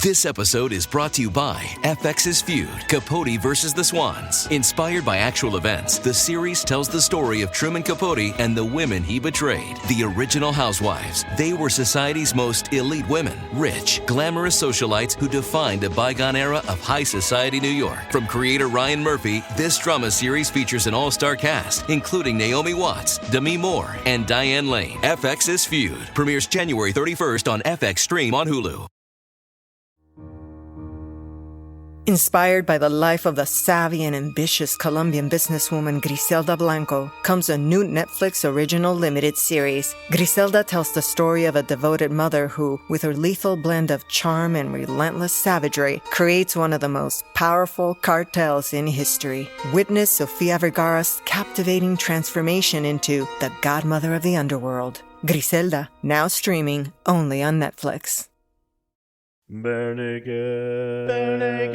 This episode is brought to you by FX's feud, Capote versus the Swans. Inspired by actual events, the series tells the story of Truman Capote and the women he betrayed. The original housewives. They were society's most elite women. Rich, glamorous socialites who defined a bygone era of high society New York. From creator Ryan Murphy, this drama series features an all-star cast, including Naomi Watts, Demi Moore, and Diane Lane. FX's feud premieres January 31st on FX Stream on Hulu. Inspired by the life of the savvy and ambitious Colombian businesswoman Griselda Blanco comes a new Netflix original limited series. Griselda tells the story of a devoted mother who, with her lethal blend of charm and relentless savagery, creates one of the most powerful cartels in history. Witness Sofia Vergara's captivating transformation into the godmother of the underworld. Griselda, now streaming only on Netflix. Barenaked, Barenaked,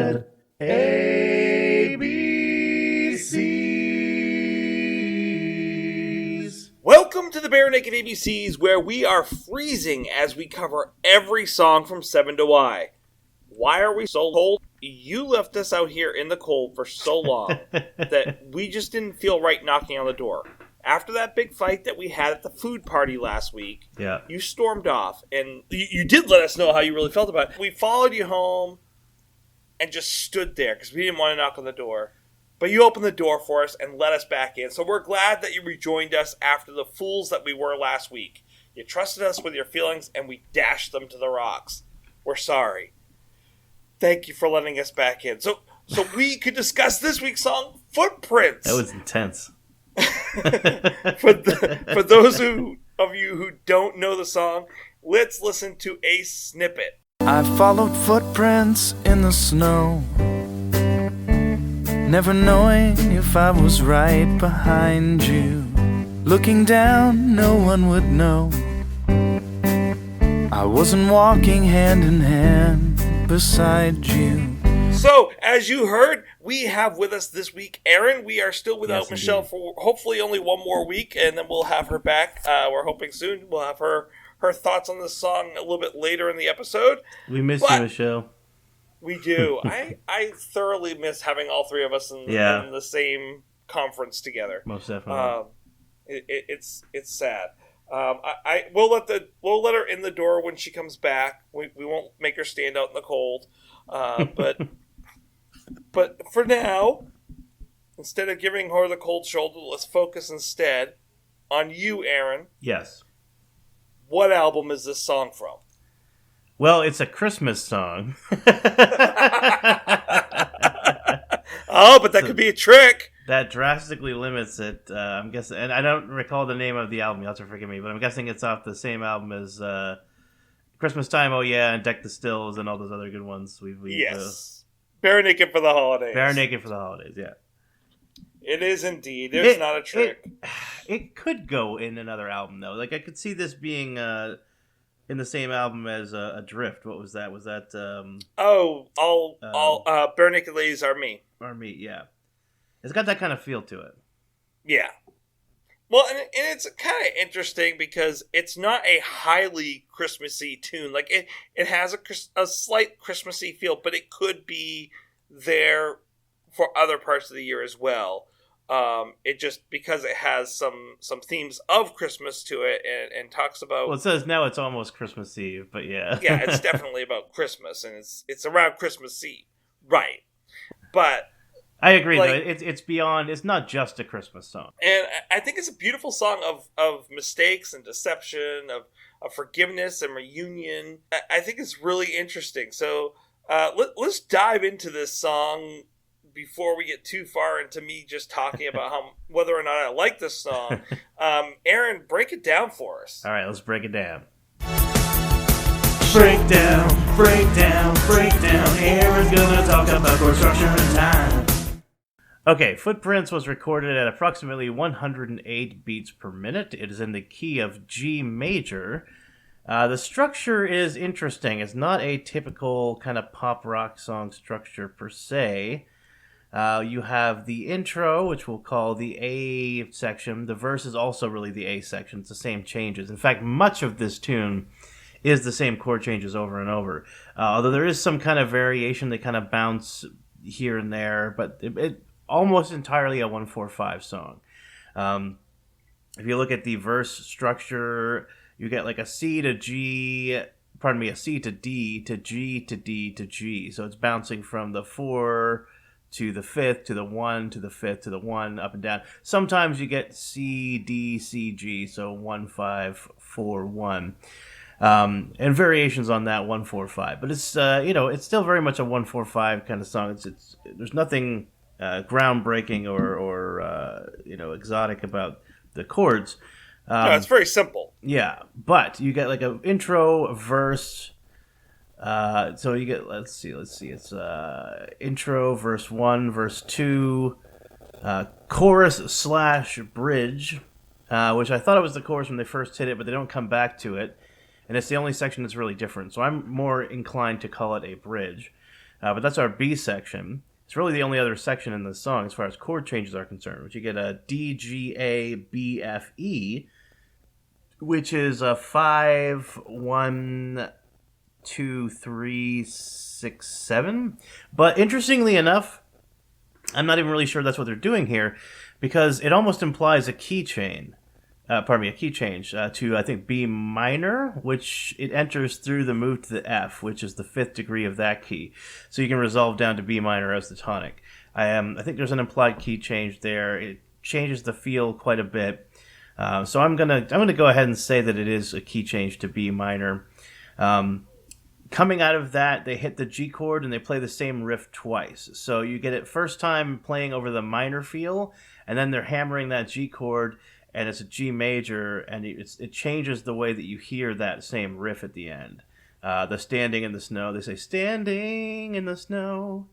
Barenaked, ABCs. Welcome to the Barenaked ABCs, where we are freezing as we cover every song from 7 to Y. Why are we so cold? You left us out here in the cold for so long that we just didn't feel right knocking on the door. After that big fight that we had at the food party last week, you stormed off, and you did let us know how you really felt about it. We followed you home and just stood there because we didn't want to knock on the door. But you opened the door for us and let us back in. So we're glad that you rejoined us after the fools that we were last week. You trusted us with your feelings, and we dashed them to the rocks. We're sorry. Thank you for letting us back in. So we could discuss this week's song, Footprints. That was intense. For those of you who don't know the song, let's listen to a snippet. I followed footprints in the snow, never knowing if I was right behind you. Looking down, no one would know I wasn't walking hand in hand beside you. So, as you heard, we have with us this week Aaron. We are still without Michelle for hopefully only one more week, and then we'll have her back. We're hoping soon. We'll have her thoughts on this song a little bit later in the episode. We miss you, Michelle. We do. I thoroughly miss having all three of us in the same conference together. Most definitely. It's sad. We'll let her in the door when she comes back. We won't make her stand out in the cold. But for now, instead of giving her the cold shoulder, let's focus instead on you, Aaron. Yes. What album is this song from? Well, it's a Christmas song. Oh, but that could be a trick. That drastically limits it. I'm guessing, and I don't recall the name of the album. You'll have to forgive me, but I'm guessing it's off the same album as Christmas Time, Oh Yeah, and Deck the Stills, and all those other good ones. Yes. Barenaked for the Holidays. Barenaked for the Holidays, yeah. It is indeed. It's not a trick. It could go in another album, though. Like, I could see this being in the same album as Adrift. What was that? Was that... Barenaked Ladies Are Me. Are Me, yeah. It's got that kind of feel to it. Yeah. Well, and it's kind of interesting because it's not a highly Christmassy tune. Like, it has a slight Christmassy feel, but it could be there for other parts of the year as well. It just, because it has some themes of Christmas to it and talks about... Well, it says now it's almost Christmas Eve, but yeah. Yeah, it's definitely about Christmas, and it's around Christmas Eve. Right. But... I agree, though. It's beyond... It's not just a Christmas song. And I think it's a beautiful song of mistakes and deception, of forgiveness and reunion. I think it's really interesting. So let's dive into this song before we get too far into me just talking about whether or not I like this song. Aaron, break it down for us. All right, let's break it down. Break down. Aaron's gonna talk about chord structure and time. Okay, Footprints was recorded at approximately 108 beats per minute. It is in the key of G major. The structure is interesting. It's not a typical kind of pop rock song structure per se. You have the intro, which we'll call the A section. The verse is also really the A section. It's the same changes. In fact, much of this tune is the same chord changes over and over. Although there is some kind of variation, they kind of bounce here and there, but it almost entirely a 1-4-5 song. If you look at the verse structure, you get like a C to G, a C to D to G to D to G. So it's bouncing from the 4 to the 5th to the 1 to the 5th to the 1, up and down. Sometimes you get C, D, C, G, so 1, 5, 4, 1. And variations on that 1-4-5. But it's it's still very much a 1-4-5 kind of song. It's there's nothing groundbreaking or exotic about the chords. No, it's very simple. Yeah, but you get like an intro, a verse. So you get let's see. It's intro, verse 1, verse 2, chorus / bridge, which I thought it was the chorus when they first hit it, but they don't come back to it, and it's the only section that's really different. So I'm more inclined to call it a bridge, but that's our B section. It's really the only other section in the song as far as chord changes are concerned, which you get a D, G, A, B, F, E, which is a 5, 1, 2, 3, 6, 7. But interestingly enough, I'm not even really sure that's what they're doing here, because it almost implies a key change. To, I think, B minor, which it enters through the move to the F, which is the 5th degree of that key. So you can resolve down to B minor as the tonic. I think there's an implied key change there. It changes the feel quite a bit. So I'm gonna go ahead and say that it is a key change to B minor. Coming out of that, they hit the G chord and they play the same riff twice. So you get it first time playing over the minor feel, and then they're hammering that G chord, and it's a G major, and it changes the way that you hear that same riff at the end. The standing in the snow, they say, standing in the snow,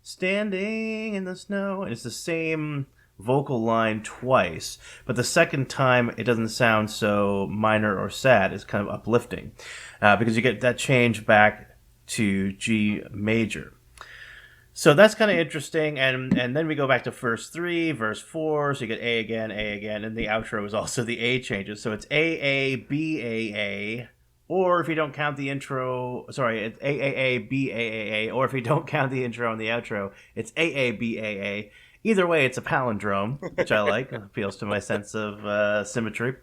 standing in the snow, and it's the same vocal line twice, but the second time it doesn't sound so minor or sad. It's kind of uplifting, because you get that change back to G major. So that's kind of interesting, and then we go back to verse 3, verse 4, so you get A again, and the outro is also the A changes. So it's A, B, A, or if you don't count the intro, it's A, B, A, or if you don't count the intro and the outro, it's A, B, A. Either way, it's a palindrome, which I like. It appeals to my sense of symmetry.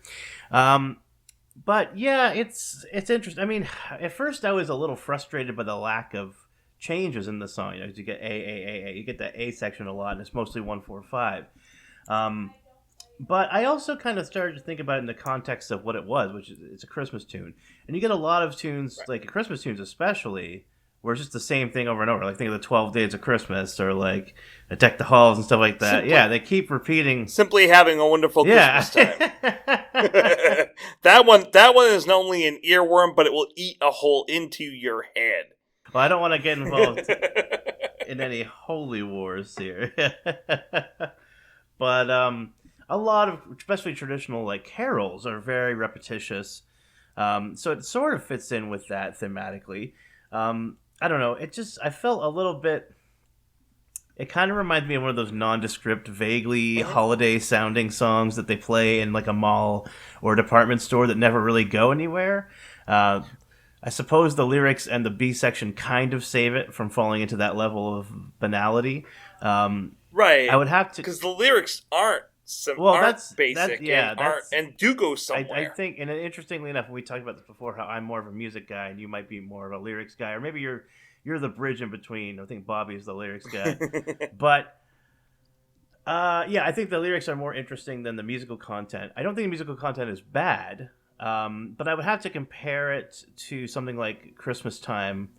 But yeah, it's interesting. I mean, at first I was a little frustrated by the lack of changes in the song. You get A. You get that A section a lot, and it's mostly 1-4-5. But I also kind of started to think about it in the context of what it was, which is it's a Christmas tune. And you get a lot of tunes, like Christmas tunes especially, where it's just the same thing over and over. Like think of the 12 Days of Christmas, or like Deck the Halls and stuff like that. They keep repeating. Simply having a wonderful Christmas time. That one is not only an earworm, but it will eat a hole into your head. Well, I don't want to get involved in any holy wars here. But a lot of, especially traditional like carols, are very repetitious. So it sort of fits in with that thematically. I don't know. I felt a little bit. It kind of reminds me of one of those nondescript, vaguely holiday-sounding songs that they play in like a mall or a department store that never really go anywhere. I suppose the lyrics and the B section kind of save it from falling into that level of banality. Right. I would have to, because the lyrics aren't basic and do go somewhere. I think, and interestingly enough, we talked about this before, how I'm more of a music guy and you might be more of a lyrics guy, or maybe you're the bridge in between. I think Bobby's the lyrics guy. But I think the lyrics are more interesting than the musical content. I don't think the musical content is bad, but I would have to compare it to something like Christmas Time,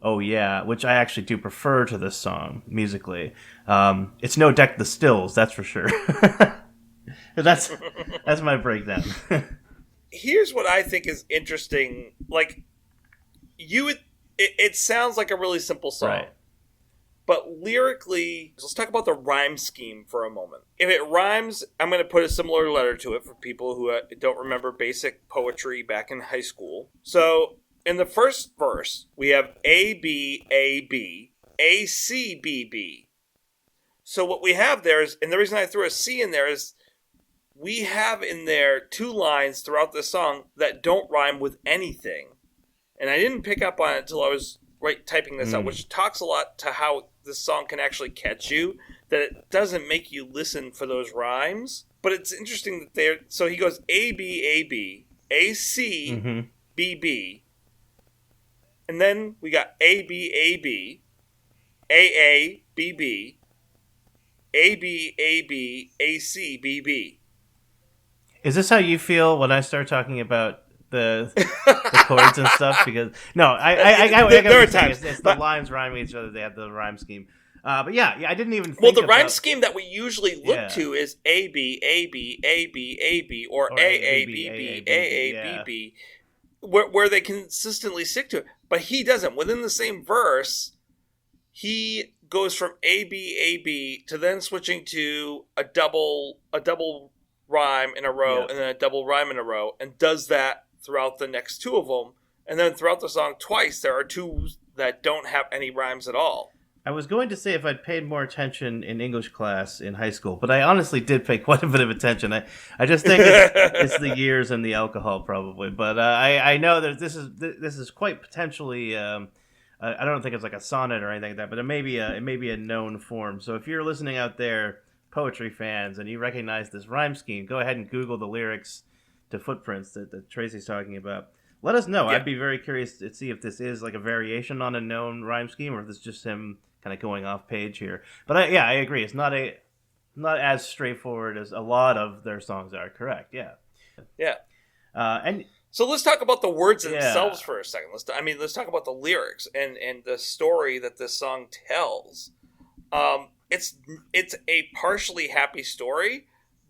Oh Yeah, which I actually do prefer to this song musically. It's no Deck the Stills, that's for sure. That's my breakdown. Here's what I think is interesting. Like, it sounds like a really simple song. Right. But lyrically, let's talk about the rhyme scheme for a moment. If it rhymes, I'm going to put a similar letter to it for people who don't remember basic poetry back in high school. So in the first verse, we have A, B, A, B, A, C, B, B. So what we have there is, and the reason I threw a C in there is, we have in there 2 lines throughout this song that don't rhyme with anything. And I didn't pick up on it until I was typing this out, which talks a lot to how this song can actually catch you, that it doesn't make you listen for those rhymes. But it's interesting that so he goes A, B, A, B, A, C, B, B. And then we got A, B, A, B, A, B, B, A, B, A, B, A, C, B, B. Is this how you feel when I start talking about the chords and stuff? Because I there are times it's the lines rhyming each other. They have the rhyme scheme. But yeah, I didn't even think Well, the rhyme scheme that we usually look to is A, B, A, B, A, B, A, B, or A, B, B, A, B, B, where they consistently stick to it. But he doesn't. Within the same verse, he goes from A, B, to then switching to a double rhyme in a row, and then a double rhyme in a row, and does that throughout the next 2 of them. And then throughout the song twice, there are 2 that don't have any rhymes at all. I was going to say if I'd paid more attention in English class in high school, but I honestly did pay quite a bit of attention. I just think it's the years and the alcohol probably. But I know that this is quite potentially. I don't think it's like a sonnet or anything like that, but it may be a known form. So if you're listening out there, poetry fans, and you recognize this rhyme scheme, go ahead and Google the lyrics to Footprints that Tracy's talking about. Let us know. Yeah. I'd be very curious to see if this is like a variation on a known rhyme scheme, or if it's just him kind of going off page here. But I agree. It's not as straightforward as a lot of their songs are. Correct. Yeah. Yeah. And so let's talk about the words themselves for a second. Let's talk about the lyrics and the story that this song tells. It's a partially happy story,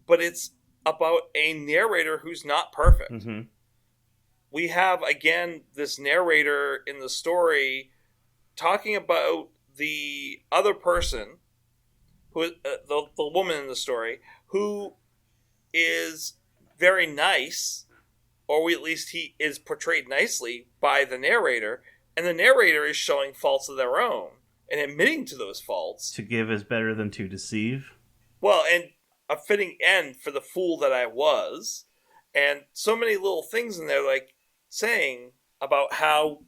but it's about a narrator who's not perfect. Mm-hmm. We have, again, this narrator in the story talking about the other person, who is the woman in the story, who is very nice, or at least he is portrayed nicely by the narrator, and the narrator is showing faults of their own and admitting to those faults. To give is better than to deceive. Well, and a fitting end for the fool that I was, and so many little things in there, like saying about how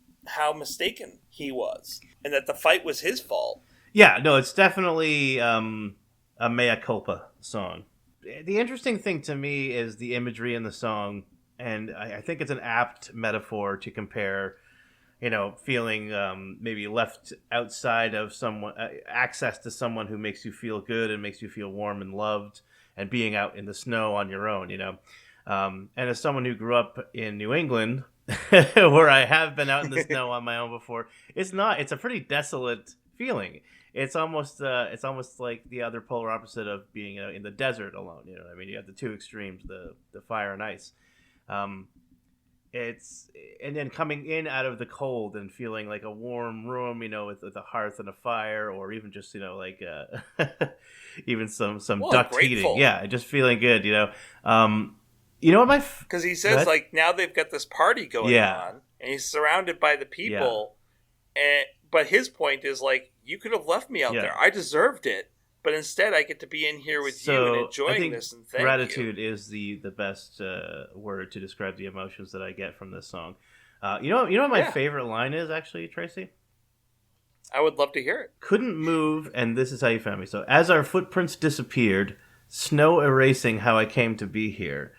mistaken he was, and that the fight was his fault. Yeah, no, it's definitely a mea culpa song. The interesting thing to me is the imagery in the song, and I think it's an apt metaphor to compare, feeling maybe left outside of someone, access to someone who makes you feel good and makes you feel warm and loved, and being out in the snow on your own, And as someone who grew up in New England, where I have been out in the snow on my own before, it's a pretty desolate feeling. It's almost like the other polar opposite of being in the desert alone. You have the 2 extremes, the fire and ice. And then coming in out of the cold and feeling like a warm room, with a hearth and a fire, or even just even some duct heating. Yeah, just feeling good. What because he says now they've got this party going on, and he's surrounded by the people, but his point is you could have left me out there. I deserved it, but instead I get to be in here with you and enjoying this. And thank gratitude you. is the best word to describe the emotions that I get from this song. You know what my favorite line is, actually, Tracy? I would love to hear it. Couldn't move, and this is how you found me. So, as our footprints disappeared, snow erasing how I came to be here.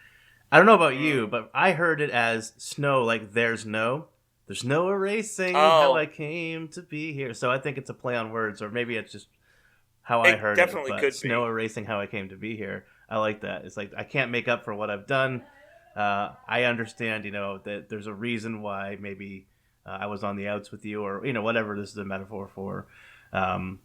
I don't know about you, but I heard it as snow, like there's no erasing how I came to be here. So I think it's a play on words, or maybe it's just how I heard it. Definitely could be. Snow erasing how I came to be here. I like that. It's like I can't make up for what I've done. I understand, that there's a reason why maybe I was on the outs with you, or whatever this is a metaphor for. But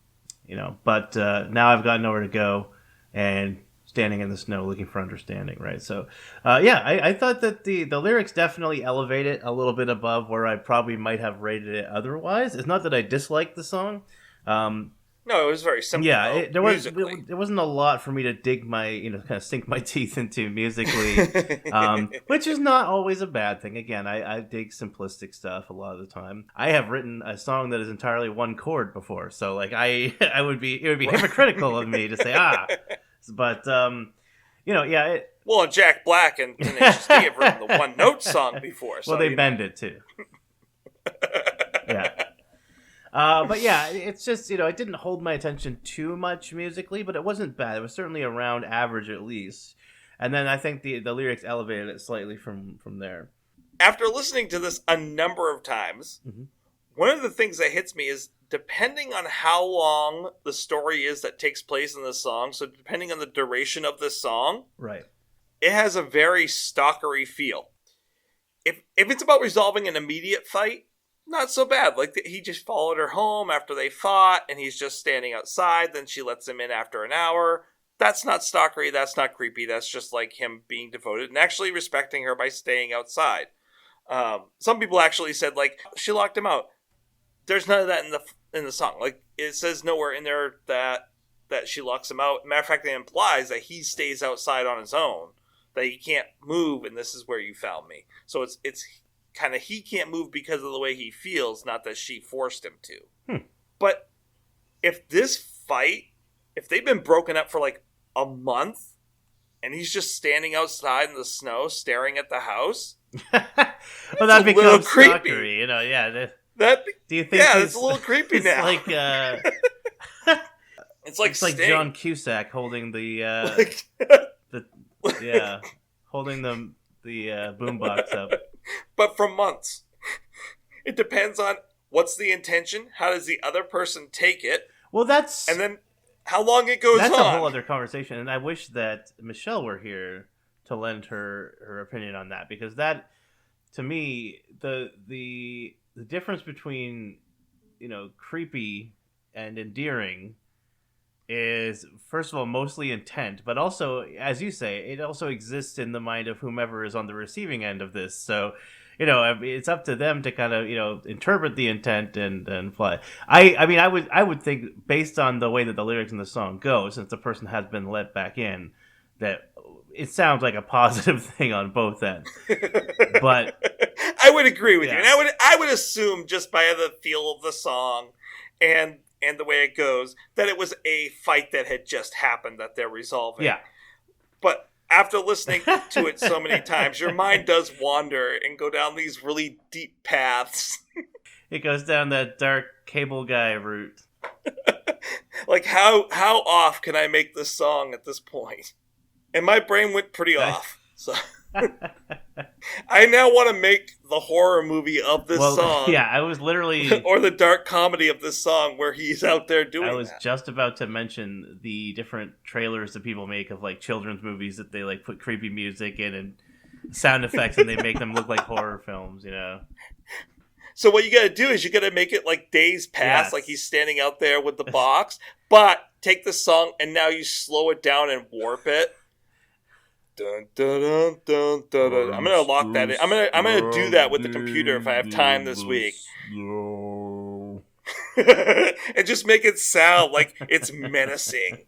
now I've got nowhere to go, and standing in the snow looking for understanding, right? So I thought that the lyrics definitely elevate it a little bit above where I probably might have rated it otherwise. It's not that I dislike the song, No, it was very simple. Yeah, there wasn't a lot for me to dig my, kind of sink my teeth into musically, which is not always a bad thing. Again, I dig simplistic stuff a lot of the time. I have written a song that is entirely one chord before, so like it would be hypocritical of me to say but yeah. Well, Jack Black and Tenacious D have written the one note song before. So well, they bend it too. Yeah. But yeah, it's just, it didn't hold my attention too much musically, but it wasn't bad. It was certainly around average at least. And then I think the lyrics elevated it slightly from there. After listening to this a number of times, one of the things that hits me is depending on how long the story is that takes place in the song, so depending on the duration of the song, right, it has a very stalkery feel. If it's about resolving an immediate fight, not so bad. Like, he just followed her home after they fought, and he's just standing outside. Then she lets him in after an hour. That's not stalkery. That's not creepy. That's just like him being devoted and actually respecting her by staying outside. Some people actually said, like, she locked him out. There's none of that in the song. Like, it says nowhere in there that she locks him out. Matter of fact, it implies that he stays outside on his own, that he can't move, and this is where you found me. So it's kind of, he can't move because of the way he feels, not that she forced him to. But if they've been broken up for like a month and he's just standing outside in the snow staring at the house, well, that becomes creepy. Yeah. Do you think? Yeah, it's a little creepy now. Like it's like John Cusack holding the holding the boombox up. But for months. It depends on what's the intention, how does the other person take it. Well, and then how long it goes on. That's a whole other conversation, and I wish that Michelle were here to lend her opinion on that, because that, to me, the difference between, creepy and endearing is, first of all, mostly intent, but also, as you say, it also exists in the mind of whomever is on the receiving end of this. So, it's up to them to kind of, interpret the intent and fly. I would think, based on the way that the lyrics in the song go, since the person has been let back in, that it sounds like a positive thing on both ends. But I would agree with you, and I would assume, just by the feel of the song and the way it goes, that it was a fight that had just happened that they're resolving. Yeah. But after listening to it so many times, your mind does wander and go down these really deep paths. It goes down that dark cable guy route. Like, how off can I make this song at this point? And my brain went pretty off. So I now want to make the horror movie of this song. Yeah, I was literally... or the dark comedy of this song where he's out there doing that. I was just about to mention the different trailers that people make of, like, children's movies that they, like, put creepy music in and sound effects, and they make them look like horror films, So what you got to do is you got to make it like days pass, like he's standing out there with the box, but take the song and now you slow it down and warp it. Dun, dun, dun, dun, dun, dun. I'm gonna lock that in. I'm gonna do that with the computer if I have time this week. And just make it sound like it's menacing.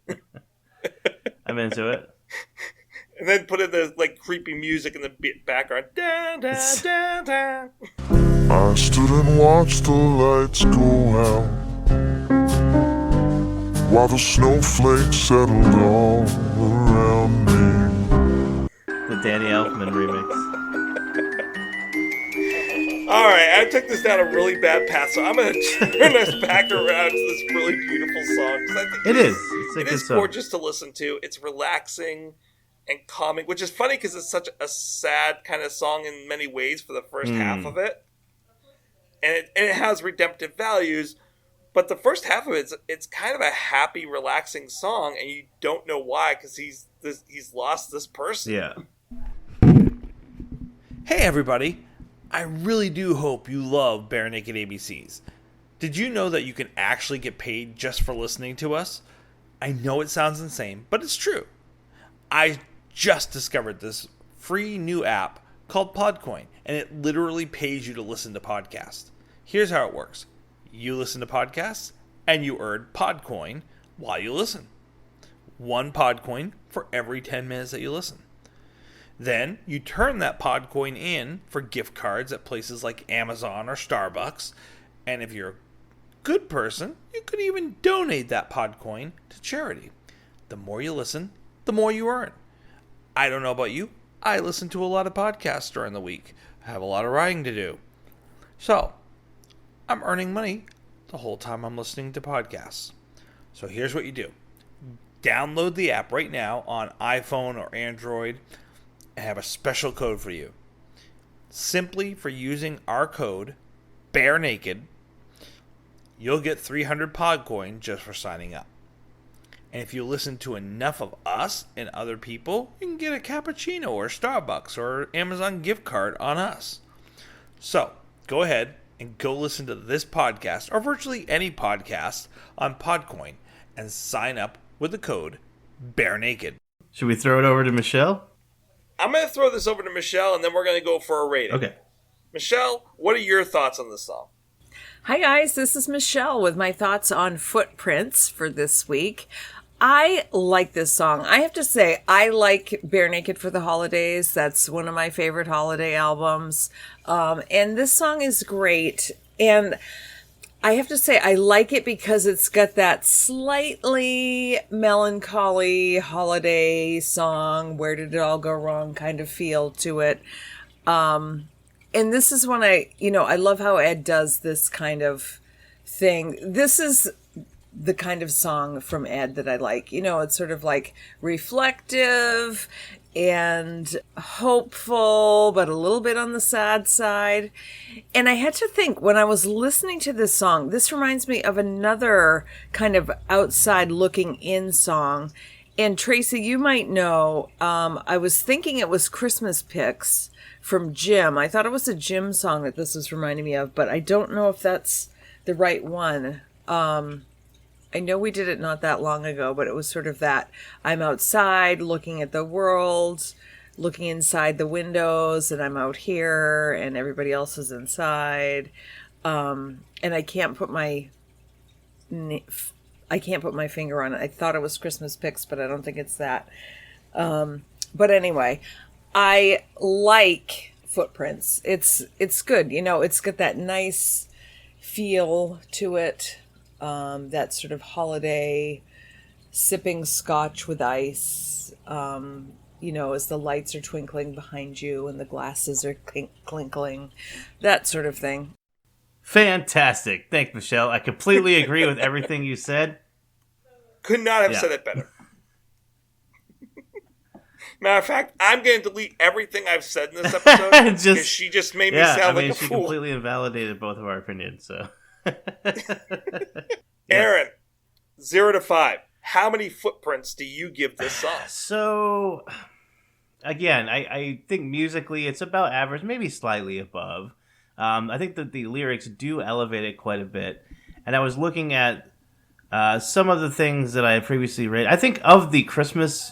I'm into it. And then put in the creepy music in the background. Dun, dun, dun, dun. I stood and watched the lights go out while the snowflakes settled all around me. The Danny Elfman remix. Alright, I took this down a really bad path, so I'm going to turn us back around to this really beautiful song. I think it is. It's a good song. Gorgeous to listen to. It's relaxing and calming, which is funny because it's such a sad kind of song in many ways for the first half of it. And it has redemptive values, but the first half of it's kind of a happy, relaxing song, and you don't know why, because he's lost this person. Yeah. Hey everybody, I really do hope you love Barenaked ABCs. Did you know that you can actually get paid just for listening to us? I know it sounds insane, but it's true. I just discovered this free new app called Podcoin, and it literally pays you to listen to podcasts. Here's how it works. You listen to podcasts, and you earn Podcoin while you listen. 1 Podcoin for every 10 minutes that you listen. Then you turn that Podcoin in for gift cards at places like Amazon or Starbucks. And if you're a good person, you could even donate that Podcoin to charity. The more you listen, the more you earn. I don't know about you. I listen to a lot of podcasts during the week. I have a lot of writing to do. So, I'm earning money the whole time I'm listening to podcasts. So here's what you do. Download the app right now on iPhone or Android. I have a special code for you. Simply for using our code, Barenaked, you'll get 300 Podcoin just for signing up. And if you listen to enough of us and other people, you can get a cappuccino or Starbucks or Amazon gift card on us. So, go ahead and go listen to this podcast or virtually any podcast on Podcoin and sign up with the code Barenaked. Should we throw it over to Michelle? I'm going to throw this over to Michelle, and then we're going to go for a rating. Okay. Michelle, what are your thoughts on this song? Hi guys, this is Michelle with my thoughts on Footprints for this week. I like this song. I have to say, I like Barenaked for the Holidays. That's one of my favorite holiday albums. And this song is great. And I have to say, I like it because it's got that slightly melancholy holiday song, where did it all go wrong kind of feel to it. And this is when I love how Ed does this kind of thing. This is the kind of song from Ed that I like. It's sort of like reflective and hopeful, but a little bit on the sad side. And I had to think, when I was listening to this song, this reminds me of another kind of outside looking in song. And Tracy, you might know, I was thinking it was Christmas Picks from Jim. I thought it was a Jim song that this was reminding me of, but I don't know if that's the right one. I know we did it not that long ago, but it was sort of that I'm outside looking at the world, looking inside the windows, and I'm out here and everybody else is inside. And I can't put my finger on it. I thought it was Christmas Picks, but I don't think it's that. But anyway, I like Footprints. It's good. It's got that nice feel to it. That sort of holiday sipping scotch with ice, as the lights are twinkling behind you and the glasses are clinkling, that sort of thing. Fantastic. Thanks, Michelle. I completely agree with everything you said. Could not have said it better. Matter of fact, I'm going to delete everything I've said in this episode because she just made me sound like a she fool. She completely invalidated both of our opinions, so... Aaron, 0 to 5. How many footprints do you give this song? So, again, I think musically it's about average, maybe slightly above. I think that the lyrics do elevate it quite a bit. And I was looking at some of the things that I had previously read. I think of the Christmas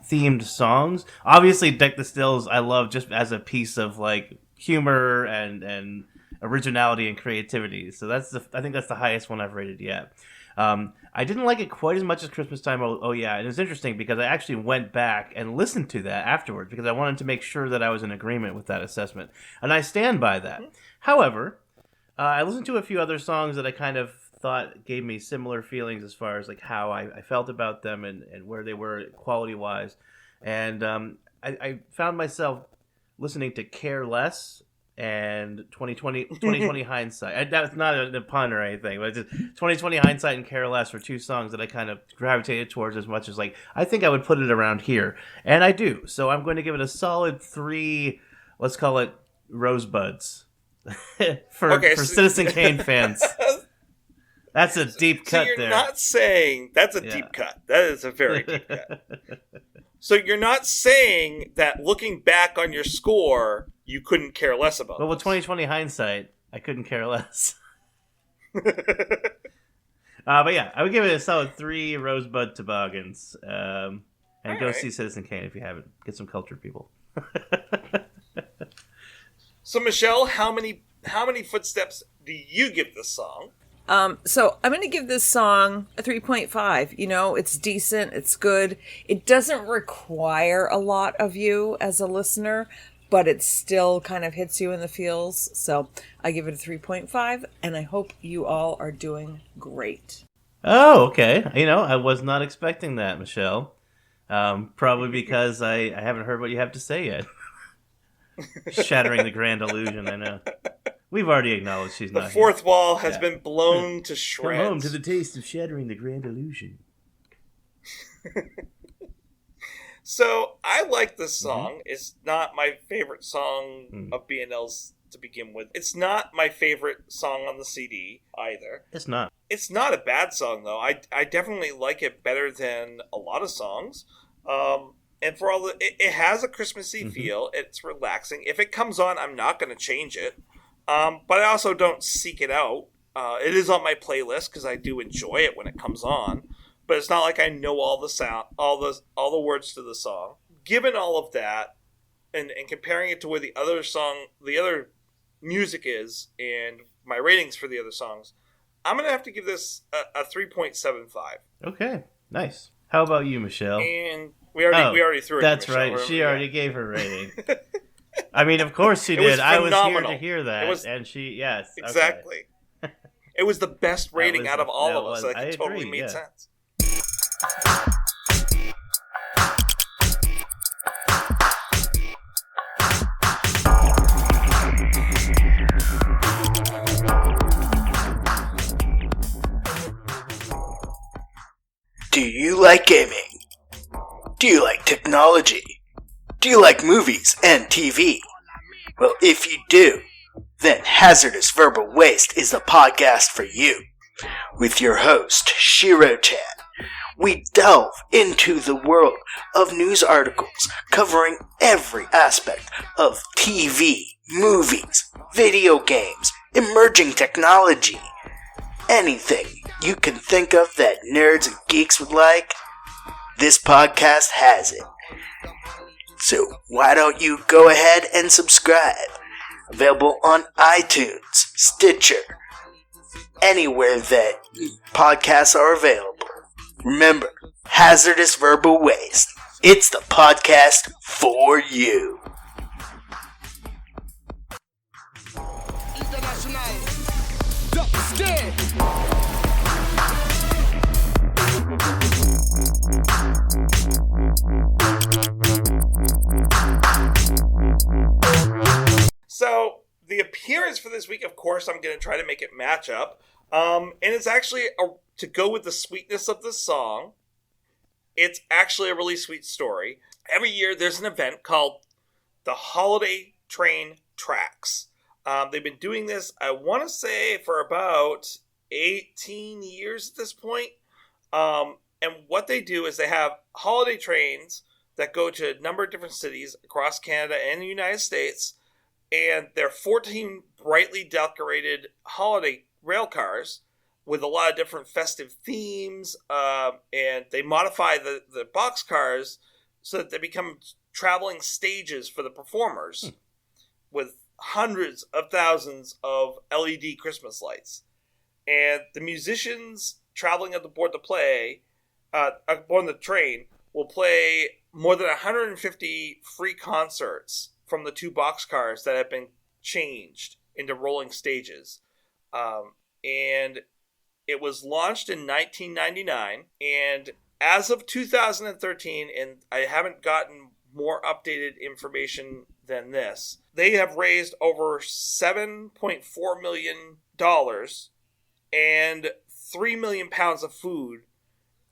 themed songs, obviously Deck the Stills I love just as a piece of like humor and originality and creativity. So I think that's the highest one I've rated yet. I didn't like it quite as much as Christmas Time. Oh yeah, and it's interesting because I actually went back and listened to that afterwards because I wanted to make sure that I was in agreement with that assessment, and I stand by that. However, I listened to a few other songs that I kind of thought gave me similar feelings as far as like how I felt about them and where they were quality wise, and I found myself listening to Care Less and 2020 Hindsight. That's not a pun or anything, but just 2020 Hindsight and Care Less were two songs that I kind of gravitated towards as much as like I think I would put it around here, and I do. So I'm going to give it a solid 3. Let's call it rosebuds for Citizen Kane fans. That's a deep cut there. So you're not saying that's a deep cut. That is a very deep cut. So you're not saying that looking back on your score, you couldn't care less about it. Well, with 2020 hindsight, I couldn't care less. But yeah, I would give it a solid 3 rosebud toboggans. And go see Citizen Kane if you haven't. Get some culture, people. So Michelle, how many footsteps do you give this song? So I'm going to give this song a 3.5. You know, it's decent. It's good. It doesn't require a lot of you as a listener, but it still kind of hits you in the feels. So I give it a 3.5, and I hope you all are doing great. Oh, okay. You know, I was not expecting that, Michelle. Probably because I haven't heard what you have to say yet. Shattering the grand illusion, I know. We've already acknowledged she's not The fourth here. wall has been blown to Come shreds. home to the taste of shattering the grand illusion. So I like this song. It's not my favorite song of B&L's to begin with. It's not my favorite song on the CD either. It's not. It's not a bad song though. I definitely like it better than a lot of songs. And for all it has a Christmassy feel. It's relaxing. If it comes on, I'm not going to change it. But I also don't seek it out. It is on my playlist because I do enjoy it when it comes on. But it's not like I know all the sound, all the words to the song. Given all of that, and comparing it to where the other music is, and my ratings for the other songs, I'm gonna have to give this a 3.75. Okay, nice. How about you, Michelle? And we already threw it. That's to Michelle, right. She yeah. already gave her rating. I mean, of course she It was did. I was here phenomenal. to hear that, It was- and yes, Exactly. Okay. It was the best rating was- out of all that of us. was- That I totally agree, made yeah. sense. Do you like gaming? Do you like technology? Do you like movies and TV? Well, if you do, then Hazardous Verbal Waste is the podcast for you. With your host, Shiro-chan, we delve into the world of news articles covering every aspect of TV, movies, video games, emerging technology, anything you can think of that nerds and geeks would like. This podcast has it. So why don't you go ahead and subscribe? Available on iTunes, Stitcher, anywhere that podcasts are available. Remember, Hazardous Verbal Waste. It's the podcast for you. So the appearance for this week, of course, I'm going to try to make it match up. And it's actually, to go with the sweetness of the song, it's actually a really sweet story. Every year there's an event called the Holiday Train Tracks. They've been doing this, I want to say, for about 18 years at this point. And what they do is they have holiday trains that go to a number of different cities across Canada and the United States. And they're 14 brightly decorated holiday rail cars with a lot of different festive themes. And they modify the box cars so that they become traveling stages for the performers with hundreds of thousands of LED Christmas lights. And the musicians traveling aboard aboard the train will play more than 150 free concerts from the two boxcars that have been changed into rolling stages. And it was launched in 1999, and as of 2013, and I haven't gotten more updated information than this, they have raised over $7.4 million and 3 million pounds of food.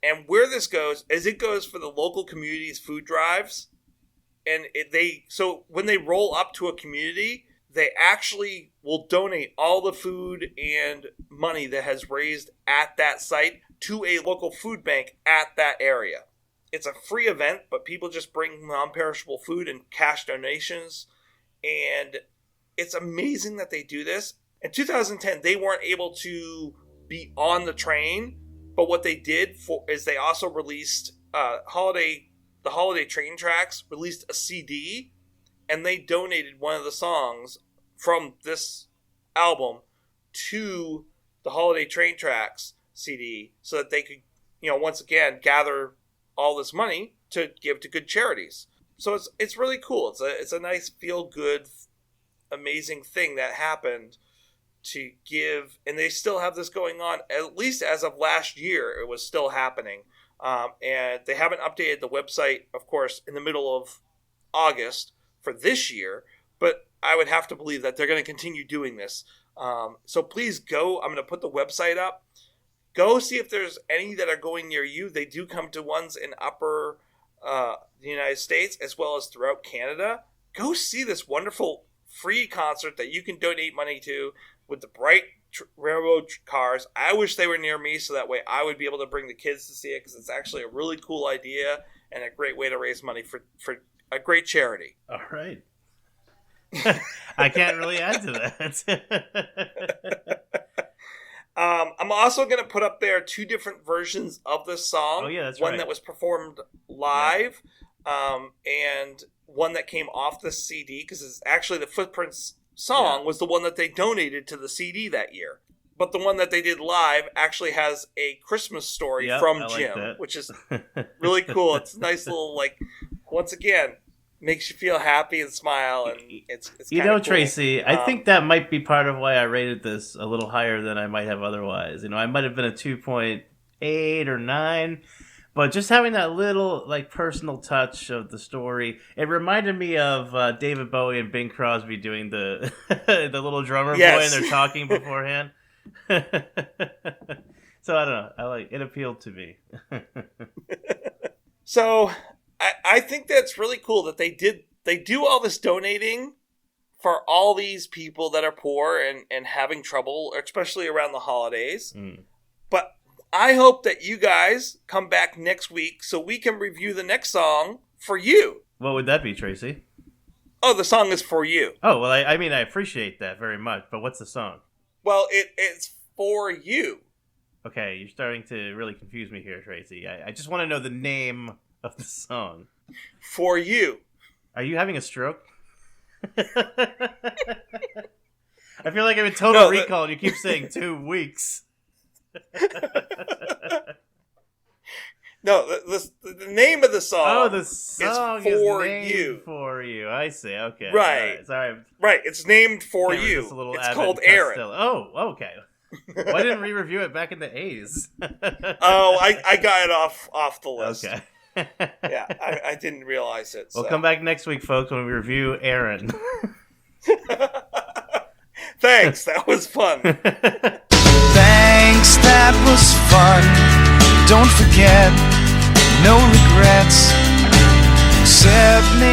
And where this goes is it goes for the local community's food drives. And so when they roll up to a community, they actually will donate all the food and money that has raised at that site to a local food bank at that area. It's a free event, but people just bring non-perishable food and cash donations. And it's amazing that they do this. In 2010, they weren't able to be on the train, but what they did is they also released the Holiday Train Tracks released a CD, and they donated one of the songs from this album to the Holiday Train Tracks CD so that they could, once again, gather all this money to give to good charities. So it's really cool. It's a nice, feel-good, amazing thing that happened to give, and they still have this going on, at least as of last year, it was still happening. And they haven't updated the website, of course, in the middle of August for this year, but I would have to believe that they're going to continue doing this. So please go. I'm going to put the website up. Go see if there's any that are going near you. They do come to ones in upper the United States as well as throughout Canada. Go see this wonderful free concert that you can donate money to with the bright railroad cars. I wish they were near me so that way I would be able to bring the kids to see it, because it's actually a really cool idea and a great way to raise money for a great charity. All right. I can't really add to that. I'm also going to put up there 2 different versions of this song. Oh, yeah, that's one right. that was performed live, and one that came off the CD, because it's actually the Footprints song was the one that they donated to the CD that year. But the one that they did live actually has a Christmas story from Jim, which is really cool. It's a nice little, once again, makes you feel happy and smile, and it's cool. Tracy, I think that might be part of why I rated this a little higher than I might have otherwise. I might have been a 2.8 or 9, but just having that little personal touch of the story, it reminded me of David Bowie and Bing Crosby doing the the little drummer boy, and they're talking beforehand. So I don't know, it appealed to me. So I think that's really cool that they do all this donating for all these people that are poor and having trouble, especially around the holidays. But I hope that you guys come back next week so we can review the next song for you. What would that be, Tracy? Oh, the song is for you. Oh, well, I mean, I appreciate that very much, but what's the song? Well, it's for you. Okay, you're starting to really confuse me here, Tracy. I just want to know the name of the song. For you. Are you having a stroke? I feel like I'm in Total Recall and you keep saying 2 weeks. No, the name of the song. Oh, the song is named you. For you. I see. Okay. Right. Sorry. It's named for you. It's called Aaron. Oh, okay. Why didn't we review it back in the A's? Oh, I got it off the list. Okay. Yeah, I didn't realize it. We'll come back next week, folks, when we review Aaron. Thanks. That was fun. Thanks, that was fun. Don't forget, no regrets. 70